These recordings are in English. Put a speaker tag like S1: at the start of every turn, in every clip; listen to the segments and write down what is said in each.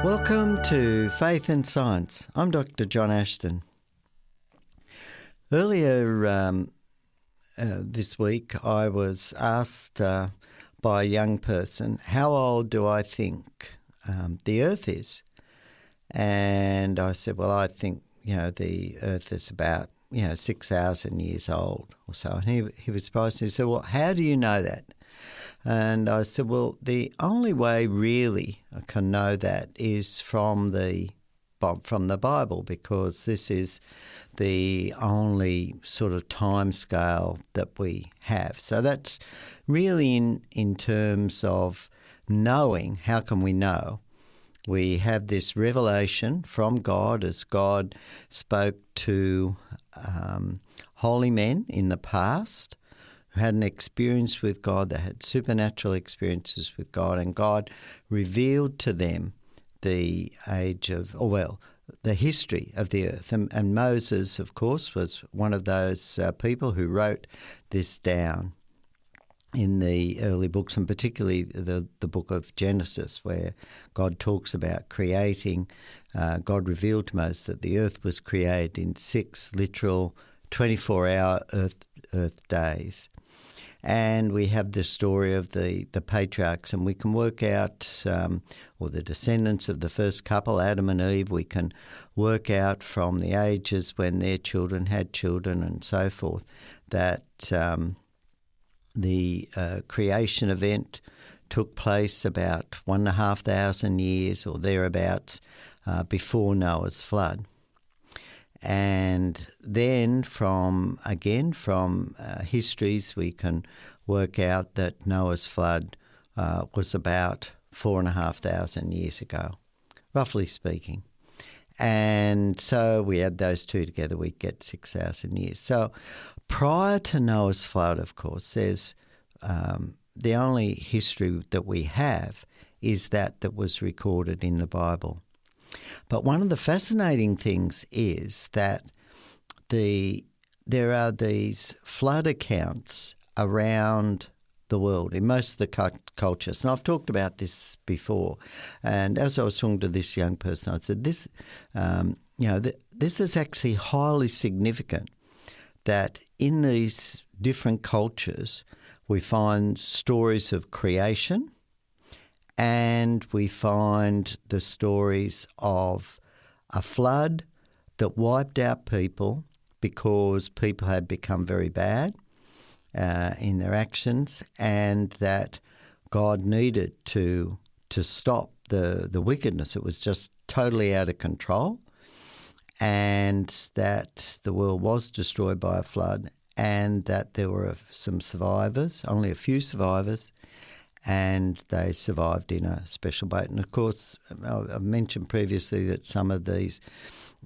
S1: Welcome to Faith and Science. I'm Dr. John Ashton. Earlier this week, I was asked by a young person, how old do I think the Earth is? And I said, well, I think, the Earth is about, 6,000 years old or so. And he was surprised. He said, well, how do you know that? And I said, well, the only way really I can know that is from the Bible, because this is the only sort of time scale that we have. So that's really in terms of knowing. How can we know? We have this revelation from God as God spoke to holy men in the past who had an experience with God. They had supernatural experiences with God, and God revealed to them the history of the earth. And Moses, of course, was one of those people who wrote this down in the early books, and particularly the book of Genesis, where God talks about creating. God revealed to Moses that the earth was created in 6 literal 24-hour earth days. And we have the story of the patriarchs, and we can work out, or the descendants of the first couple, Adam and Eve, we can work out from the ages when their children had children and so forth, that the creation event took place about 1,500 years or thereabouts before Noah's flood. And then from histories, we can work out that Noah's flood was about 4,500 years ago, roughly speaking. And so we add those two together, we get 6,000 years. So prior to Noah's flood, of course, there's the only history that we have is that was recorded in the Bible. But one of the fascinating things is that there are these flood accounts around the world in most of the cultures. And I've talked about this before. And as I was talking to this young person, I said, this is actually highly significant that in these different cultures we find stories of creation, and we find the stories of a flood that wiped out people because people had become very bad in their actions, and that God needed to stop the wickedness. It was just totally out of control, and that the world was destroyed by a flood, and that there were some survivors, only a few survivors, and they survived in a special boat. And, of course, I've mentioned previously that some of these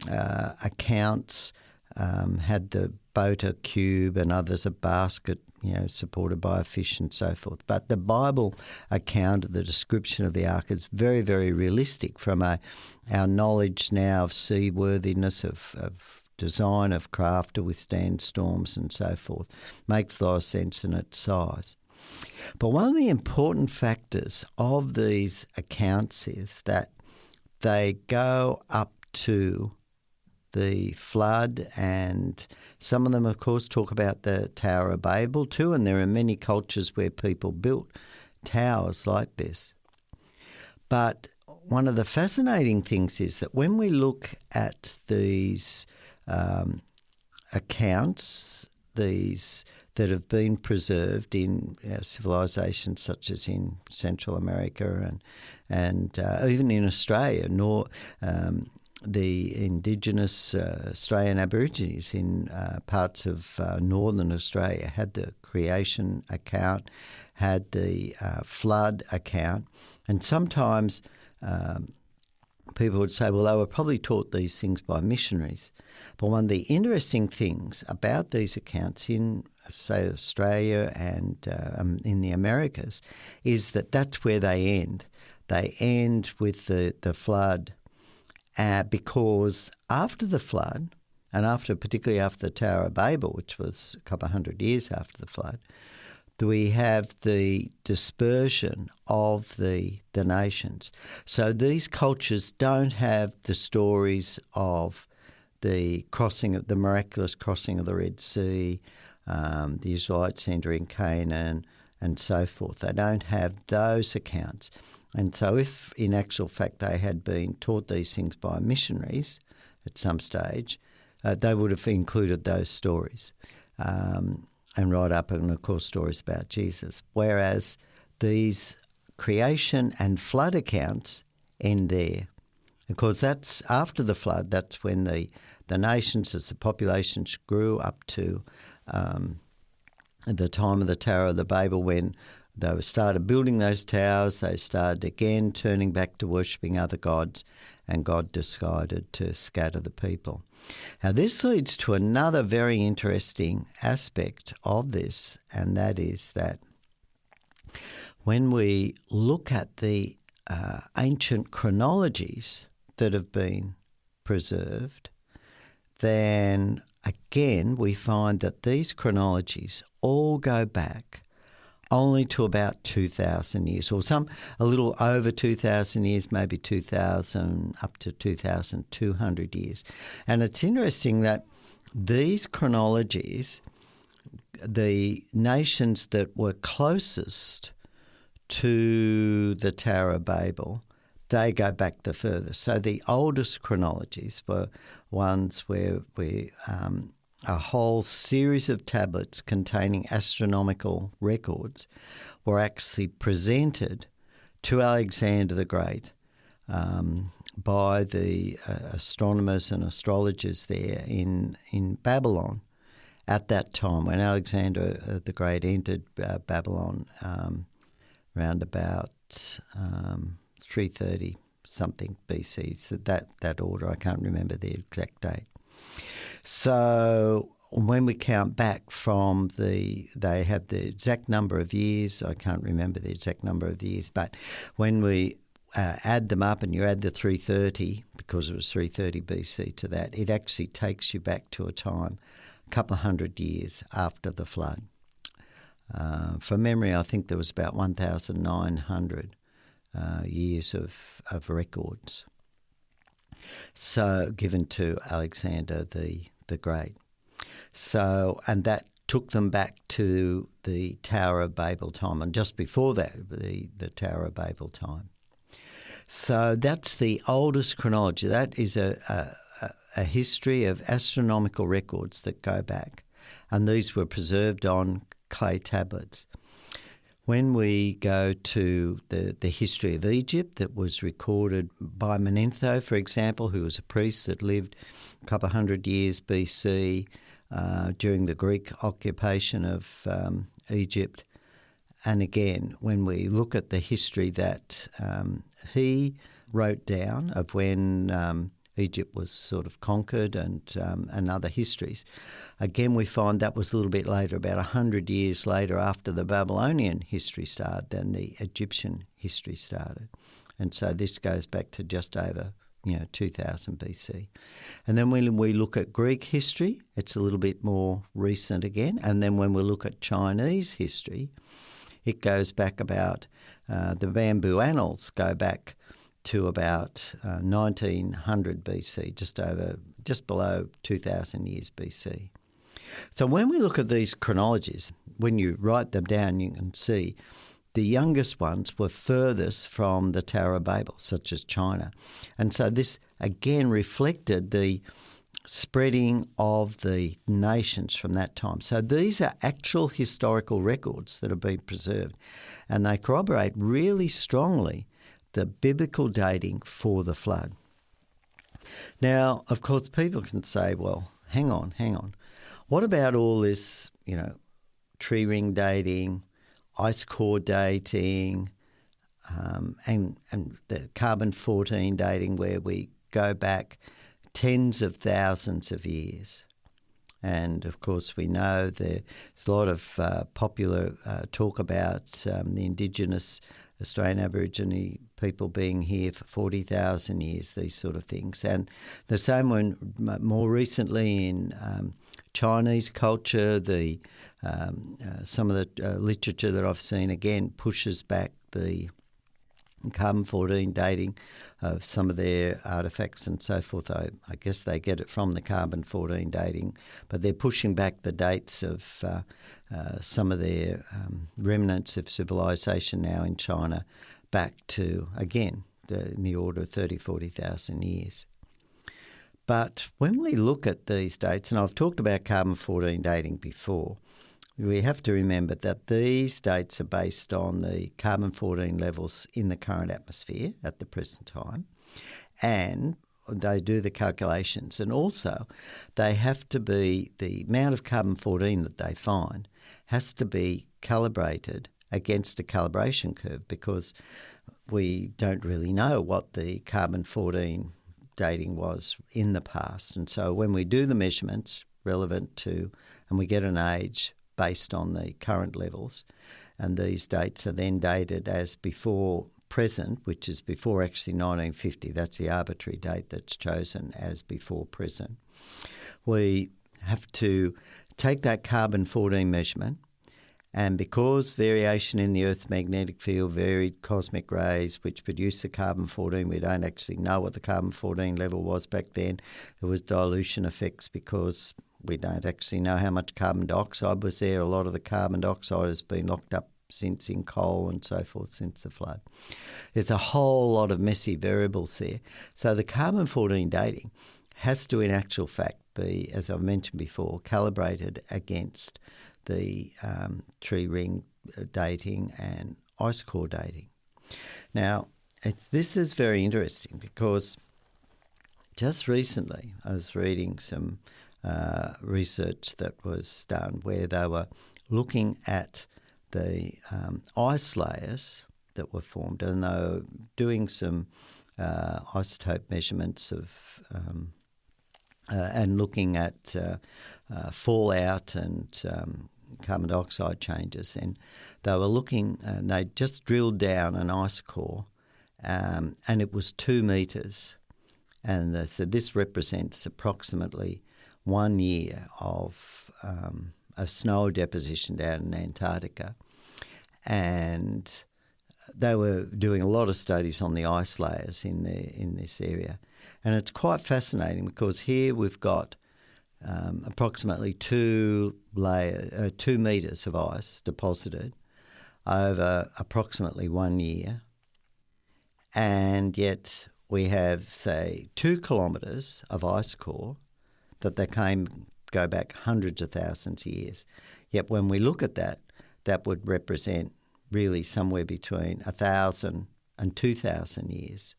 S1: accounts had the boat a cube and others a basket, supported by a fish and so forth. But the Bible account of the description of the ark is very, very realistic from our knowledge now of seaworthiness, of design, of craft to withstand storms and so forth. Makes a lot of sense in its size. But one of the important factors of these accounts is that they go up to the flood, and some of them, of course, talk about the Tower of Babel too, and there are many cultures where people built towers like this. But one of the fascinating things is that when we look at these accounts, these that have been preserved in civilizations such as in Central America and even in Australia, the indigenous Australian Aborigines in parts of northern Australia had the creation account, had the flood account, and sometimes people would say, well, they were probably taught these things by missionaries. But one of the interesting things about these accounts in, say, Australia and in the Americas is that that's where they end. They end with the flood because after the flood, and particularly after the Tower of Babel, which was a couple of hundred years after the flood, we have the dispersion of the nations. So these cultures don't have the stories of the miraculous crossing of the Red Sea, the Israelites entering Canaan, and so forth. They don't have those accounts. And so if, in actual fact, they had been taught these things by missionaries at some stage, they would have included those stories. And right up, and of course, stories about Jesus. Whereas these creation and flood accounts end there. Because that's after the flood, that's when the nations, as the populations grew up to the time of the Tower of the Babel, when they started building those towers, they started again turning back to worshipping other gods, and God decided to scatter the people. Now, this leads to another very interesting aspect of this, and that is that when we look at the ancient chronologies that have been preserved, then again we find that these chronologies all go back only to about 2,000 years, or a little over 2,000 years, maybe 2,000 up to 2,200 years. And it's interesting that these chronologies, the nations that were closest to the Tower of Babel, they go back the furthest. So the oldest chronologies were ones where a whole series of tablets containing astronomical records were actually presented to Alexander the Great by the astronomers and astrologers there in Babylon at that time, when Alexander the Great entered Babylon around about 330 something BC. So that order, I can't remember the exact date. So when we count back from they have the exact number of years, I can't remember the exact number of years, but when we add them up and you add the 330, because it was 330 BC to that, it actually takes you back to a time a couple of hundred years after the flood. From memory, I think there was about 1,900 years of records, so given to Alexander the Great. So, and that took them back to the Tower of Babel time, and just before that, the Tower of Babel time. So that's the oldest chronology. That is a history of astronomical records that go back, and these were preserved on clay tablets. When we go to the history of Egypt, that was recorded by Manetho, for example, who was a priest that lived a couple of hundred years BC during the Greek occupation of Egypt. And again, when we look at the history that he wrote down of when Egypt was sort of conquered and other histories, again we find that was a little bit later, about 100 years later after the Babylonian history started than the Egyptian history started. And so this goes back to just over 2000 BC. And then when we look at Greek history, it's a little bit more recent again. And then when we look at Chinese history, it goes back about, the Bamboo Annals go back to about 1900 BC, just below 2000 years BC. So when we look at these chronologies, when you write them down, you can see the youngest ones were furthest from the Tower of Babel, such as China. And so this again reflected the spreading of the nations from that time. So these are actual historical records that have been preserved, and they corroborate really strongly the biblical dating for the flood. Now, of course, people can say, well, hang on. What about all this, tree ring dating, ice core dating, and the carbon-14 dating, where we go back tens of thousands of years? And, of course, we know there's a lot of popular talk about the Indigenous Australian Aborigine people being here for 40,000 years, these sort of things. And the same one more recently in Chinese culture, the Some of the literature that I've seen, again, pushes back the carbon-14 dating of some of their artefacts and so forth. I guess they get it from the carbon-14 dating, but they're pushing back the dates of some of their remnants of civilization now in China back to, again, in the order of 30,000, 40,000 years. But when we look at these dates, and I've talked about carbon-14 dating before, we have to remember that these dates are based on the carbon-14 levels in the current atmosphere at the present time, and they do the calculations. And also, they have to be, the amount of carbon-14 that they find has to be calibrated against a calibration curve, because we don't really know what the carbon-14 dating was in the past. And so when we do the measurements relevant to, and we get an age based on the current levels, and these dates are then dated as before present, which is before actually 1950. That's the arbitrary date that's chosen as before present. We have to take that carbon-14 measurement, and because variation in the Earth's magnetic field, varied cosmic rays which produce the carbon-14, we don't actually know what the carbon-14 level was back then. There was dilution effects because we don't actually know how much carbon dioxide was there. A lot of the carbon dioxide has been locked up since in coal and so forth since the flood. There's a whole lot of messy variables there. So the carbon-14 dating has to, in actual fact, be, as I've mentioned before, calibrated against the tree ring dating and ice core dating. Now, this is very interesting because just recently I was reading some research that was done where they were looking at the ice layers that were formed, and they were doing some isotope measurements of and looking at fallout and carbon dioxide changes. And they were looking, and they just drilled down an ice core, and it was 2 metres. And they said this represents approximately 1 year of snow deposition down in Antarctica. And they were doing a lot of studies on the ice layers in this area. And it's quite fascinating because here we've got approximately 2 metres of ice deposited over approximately 1 year. And yet we have, say, 2 kilometres of ice core that go back hundreds of thousands of years. Yet when we look at that, that would represent really somewhere between 1,000 and 2,000 years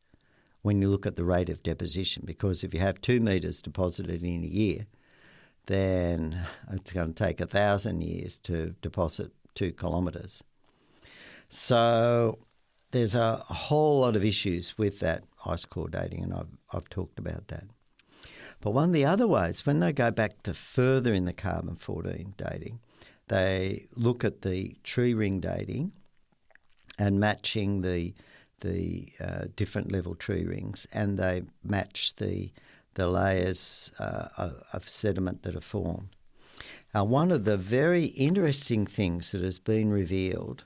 S1: when you look at the rate of deposition. Because if you have 2 metres deposited in a year, then it's going to take 1,000 years to deposit 2 kilometres. So there's a whole lot of issues with that ice core dating, and I've talked about that. But one of the other ways, when they go back to further in the carbon-14 dating, they look at the tree ring dating and matching the different level tree rings, and they match the layers of sediment that are formed. Now, one of the very interesting things that has been revealed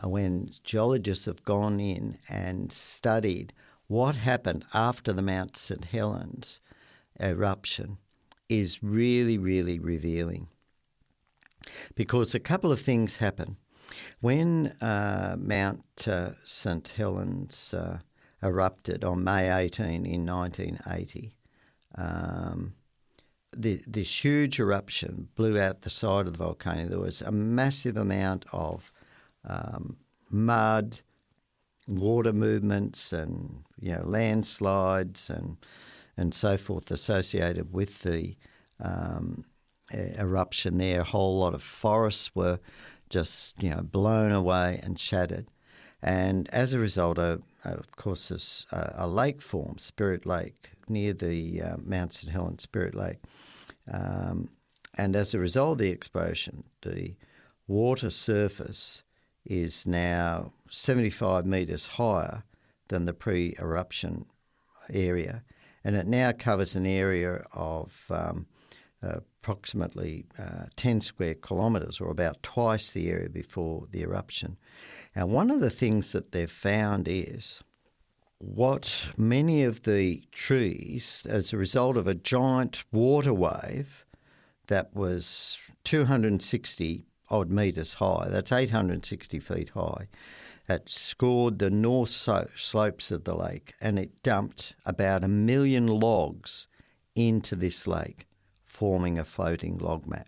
S1: when geologists have gone in and studied what happened after the Mount St. Helens eruption is really, really revealing. Because a couple of things happen. When Mount St. Helens erupted on May 18 in 1980, this huge eruption blew out the side of the volcano. There was a massive amount of mud, water movements, and landslides and so forth associated with the eruption there. A whole lot of forests were just blown away and shattered, and as a result, of course, there's a lake formed, Spirit Lake, near the Mount St. Helens Spirit Lake, and as a result of the explosion, the water surface is now 75 metres higher than the pre-eruption area, and it now covers an area of approximately 10 square kilometres, or about twice the area before the eruption. And one of the things that they've found is what many of the trees, as a result of a giant water wave that was 260 odd metres high, that's 860 feet high, that scored the north slopes of the lake, and it dumped about 1 million logs into this lake, forming a floating log mat.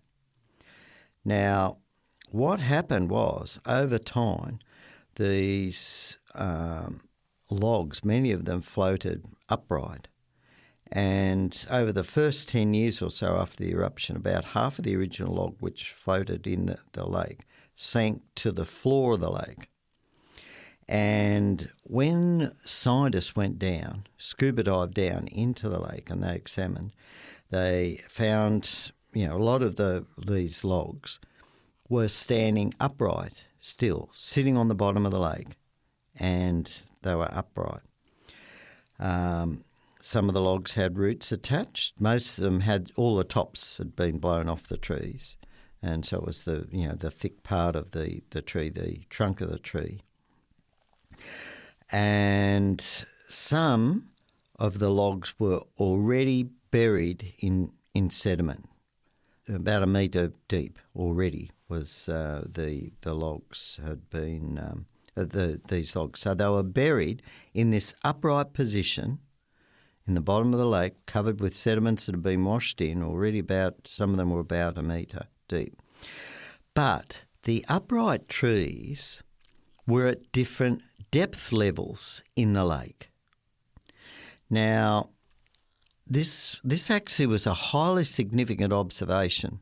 S1: Now, what happened was, over time, these logs, many of them floated upright. And over the first 10 years or so after the eruption, about half of the original log which floated in the lake sank to the floor of the lake. And when scientists went down, scuba dived down into the lake and they examined, they found, a lot of these logs were standing upright still, sitting on the bottom of the lake, and they were upright. Some of the logs had roots attached. Most of them had, all the tops had been blown off the trees, and so it was the thick part of the tree, the trunk of the tree. And some of the logs were already buried in sediment. About 1 metre deep already was the logs had been, these logs. So they were buried in this upright position in the bottom of the lake, covered with sediments that had been washed in already. Some of them were about 1 metre deep. But the upright trees were at different depth levels in the lake. Now, this actually was a highly significant observation,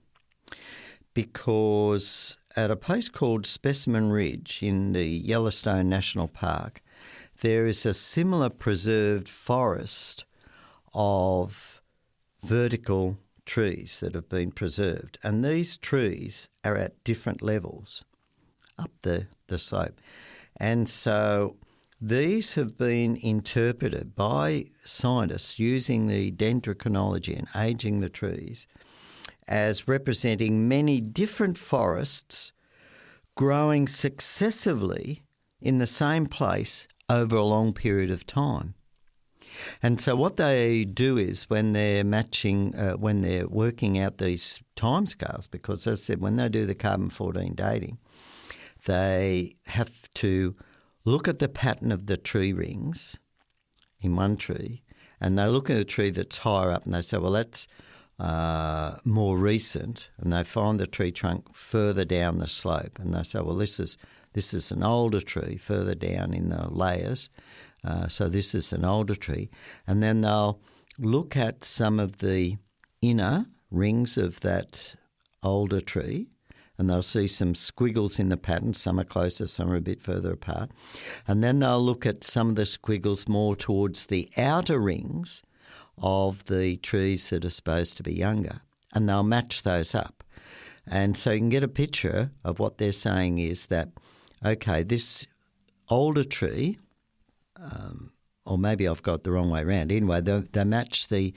S1: because at a place called Specimen Ridge in the Yellowstone National Park, there is a similar preserved forest of vertical trees that have been preserved. And these trees are at different levels up the slope. And so these have been interpreted by scientists using the dendrochronology and aging the trees as representing many different forests growing successively in the same place over a long period of time. And so what they do is, when they're when they're working out these timescales, because as I said, when they do the carbon-14 dating, they have to look at the pattern of the tree rings in one tree, and they look at a tree that's higher up and they say, well, that's more recent, and they find the tree trunk further down the slope, and they say, well, this is an older tree further down in the layers, so this is an older tree. And then they'll look at some of the inner rings of that older tree, and they'll see some squiggles in the pattern. Some are closer, some are a bit further apart. And then they'll look at some of the squiggles more towards the outer rings of the trees that are supposed to be younger, and they'll match those up. And so you can get a picture of what they're saying is that, okay, this older tree, or maybe I've got the wrong way around. Anyway, they match the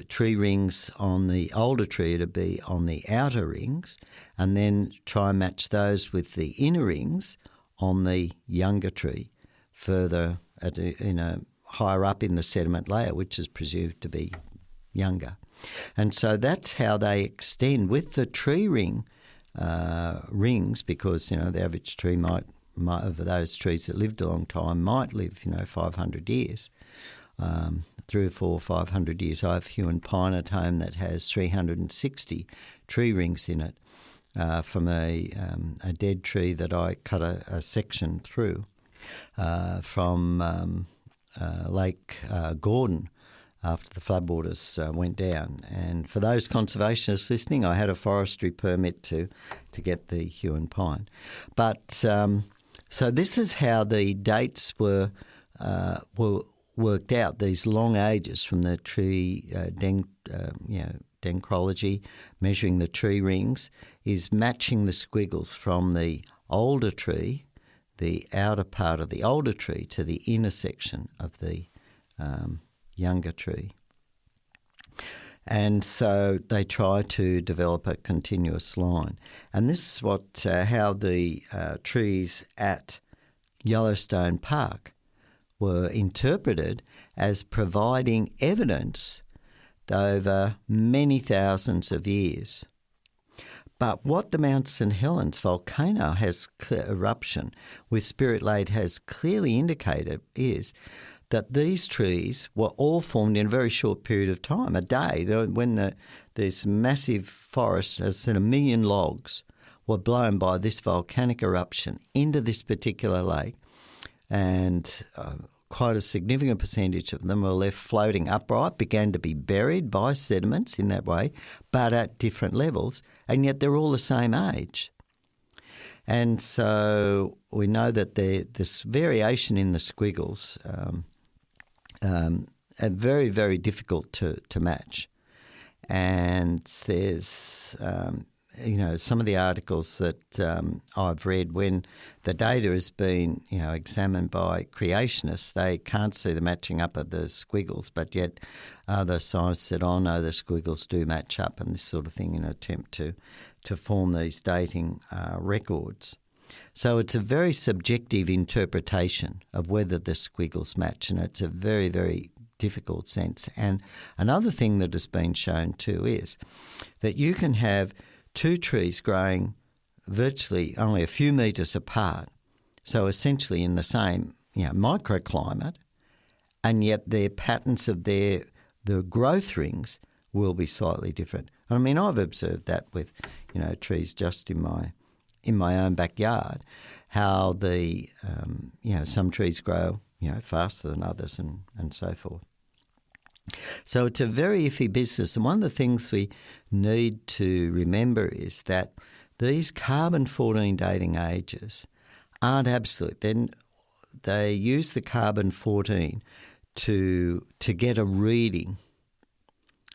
S1: tree rings on the older tree to be on the outer rings, and then try and match those with the inner rings on the younger tree further higher up in the sediment layer, which is presumed to be younger. And so that's how they extend with the tree rings, because the average tree might of those trees that lived a long time might live 500 years, 300 or 400 or 500 years. I have Huon pine at home that has 360 tree rings in it from a dead tree that I cut a section through from Lake Gordon after the floodwaters went down. And for those conservationists listening, I had a forestry permit to get the Huon pine. But so this is how the dates were worked out, these long ages from the tree dendrology, measuring the tree rings, is matching the squiggles from the older tree, the outer part of the older tree, to the inner section of the younger tree. And so they try to develop a continuous line. And this is how the trees at Yellowstone Park were interpreted as providing evidence over many thousands of years. But what the Mount St. Helens volcano eruption with Spirit Lake has clearly indicated is that these trees were all formed in a very short period of time, a day, when this massive forest, as I said, 1 million logs, were blown by this volcanic eruption into this particular lake, and quite a significant percentage of them were left floating upright, began to be buried by sediments in that way, but at different levels, and yet they're all the same age. And so we know that this variation in the squiggles are very, very difficult to match. And there's, some of the articles that I've read, when the data has been, examined by creationists, they can't see the matching up of the squiggles, but yet other scientists said, oh no, the squiggles do match up, and this sort of thing in an attempt to form these dating records. So it's a very subjective interpretation of whether the squiggles match, and it's a very, very difficult sense. And another thing that has been shown too is that you can have two trees growing virtually only a few metres apart, so essentially in the same microclimate, and yet their patterns of the growth rings will be slightly different. I mean, I've observed that with trees just in my own backyard, how the some trees grow faster than others and so forth. So it's a very iffy business, and one of the things we need to remember is that these carbon-14 dating ages aren't absolute. Then they use the carbon-14 to get a reading,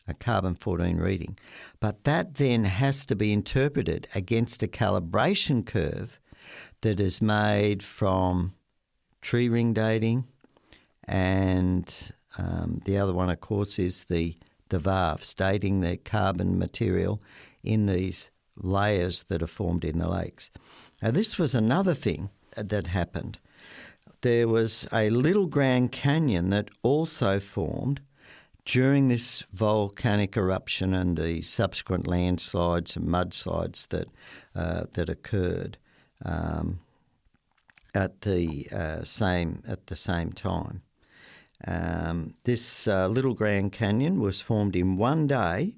S1: a carbon-14 reading, but that then has to be interpreted against a calibration curve that is made from tree ring dating, and the other one, of course, is the varves, dating the carbon material in these layers that are formed in the lakes. Now, this was another thing that happened. There was a little Grand Canyon that also formed during this volcanic eruption and the subsequent landslides and mudslides that occurred at the same time. This little Grand Canyon was formed in one day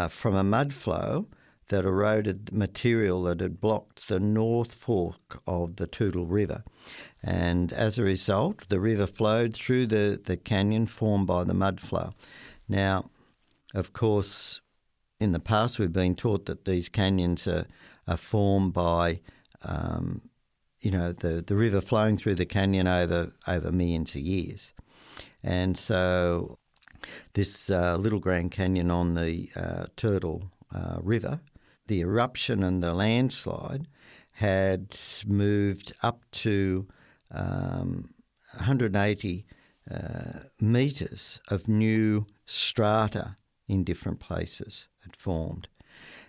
S1: from a mud flow that eroded material that had blocked the North Fork of the Toutle River. And as a result, the river flowed through the canyon formed by the mud flow. Now, of course, in the past we've been taught that these canyons are formed by the river flowing through the canyon over millions of years. And so this little Grand Canyon on the Turtle River, the eruption and the landslide had moved up to 180 metres of new strata in different places had formed.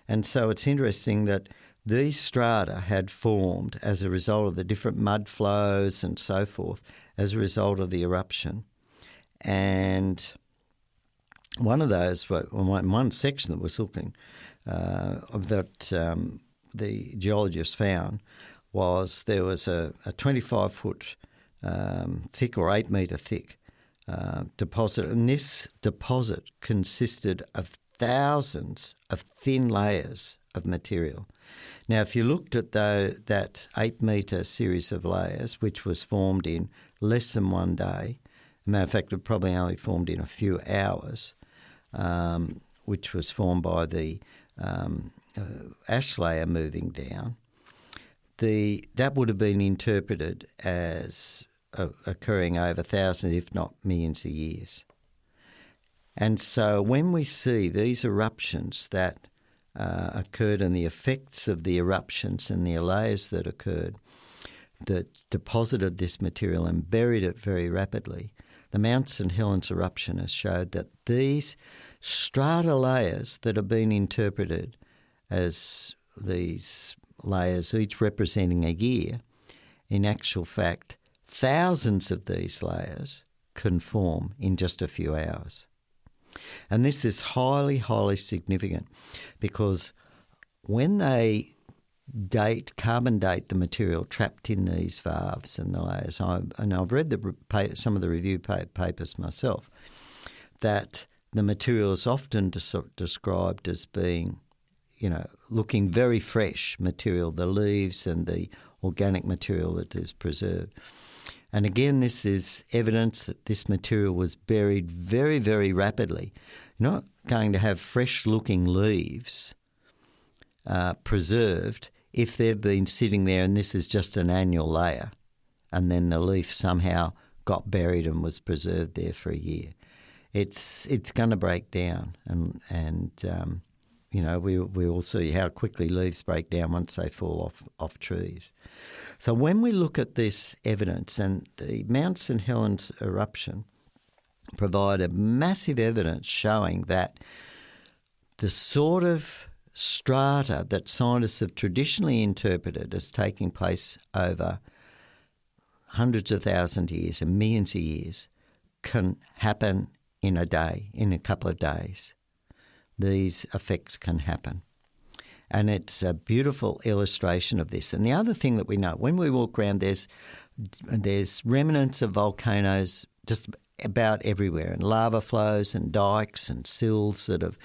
S1: And so it's interesting that these strata had formed as a result of the different mud flows and so forth as a result of the eruption. And one of those, one section that was looking that the geologists found was there was a 25-foot thick or 8 metre thick deposit, and this deposit consisted of thousands of thin layers of material. Now, if you looked at that 8 metre series of layers, which was formed in less than one day, as a matter of fact, it probably only formed in a few hours, which was formed by the ash layer moving down, that would have been interpreted as occurring over thousands, if not millions of years. And so when we see these eruptions that occurred and the effects of the eruptions and the layers that occurred that deposited this material and buried it very rapidly, the Mount St. Helens eruption has showed that these strata layers that have been interpreted as these layers, each representing a year. In actual fact, thousands of these layers can form in just a few hours. And this is highly, highly significant because when they carbon date the material trapped in these valves and the layers, and I've read some of the review papers myself, that the material is often described as being, looking very fresh material, the leaves and the organic material that is preserved. And again, this is evidence that this material was buried very, very rapidly. You're not going to have fresh-looking leaves preserved if they've been sitting there and this is just an annual layer and then the leaf somehow got buried and was preserved there for a year. It's going to break down and we all see how quickly leaves break down once they fall off trees. So when we look at this evidence, and the Mount St Helens eruption provided massive evidence showing that the sort of strata that scientists have traditionally interpreted as taking place over hundreds of thousands of years and millions of years can happen in a day, in a couple of days. These effects can happen. And it's a beautiful illustration of this. And the other thing that we know, when we walk around, there's remnants of volcanoes just about everywhere, and lava flows and dikes and sills that have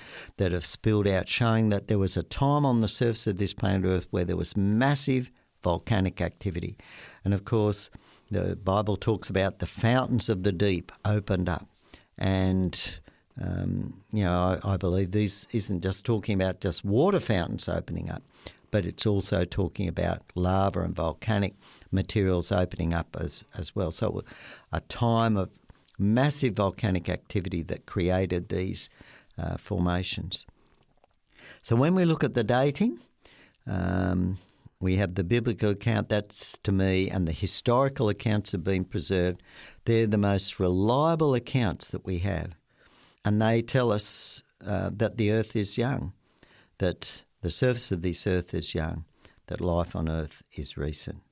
S1: spilled out, showing that there was a time on the surface of this planet Earth where there was massive volcanic activity. And of course, the Bible talks about the fountains of the deep opened up. And I believe this isn't just talking about just water fountains opening up, but it's also talking about lava and volcanic materials opening up as well. So a time of massive volcanic activity that created these formations. So when we look at the dating, we have the biblical account, that's to me, and the historical accounts have been preserved. They're the most reliable accounts that we have. And they tell us that the earth is young, that the surface of this earth is young, that life on earth is recent.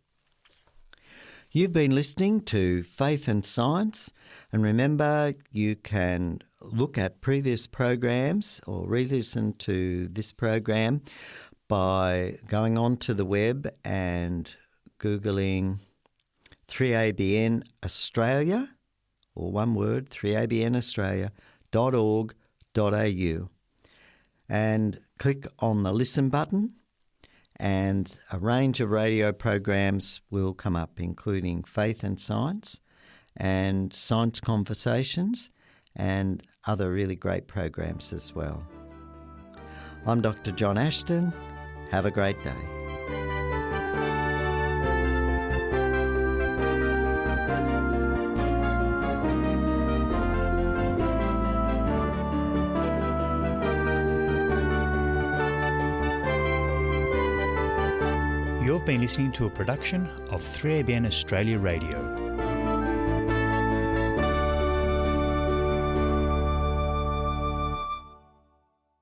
S1: You've been listening to Faith and Science, and remember you can look at previous programs or re-listen to this program by going onto the web and Googling 3ABN Australia, or one word, 3abnaustralia.org.au, and click on the listen button, and a range of radio programs will come up, including Faith and Science and Science Conversations and other really great programs as well. I'm Dr. John Ashton. Have a great day.
S2: You've been listening to a production of 3ABN Australia Radio.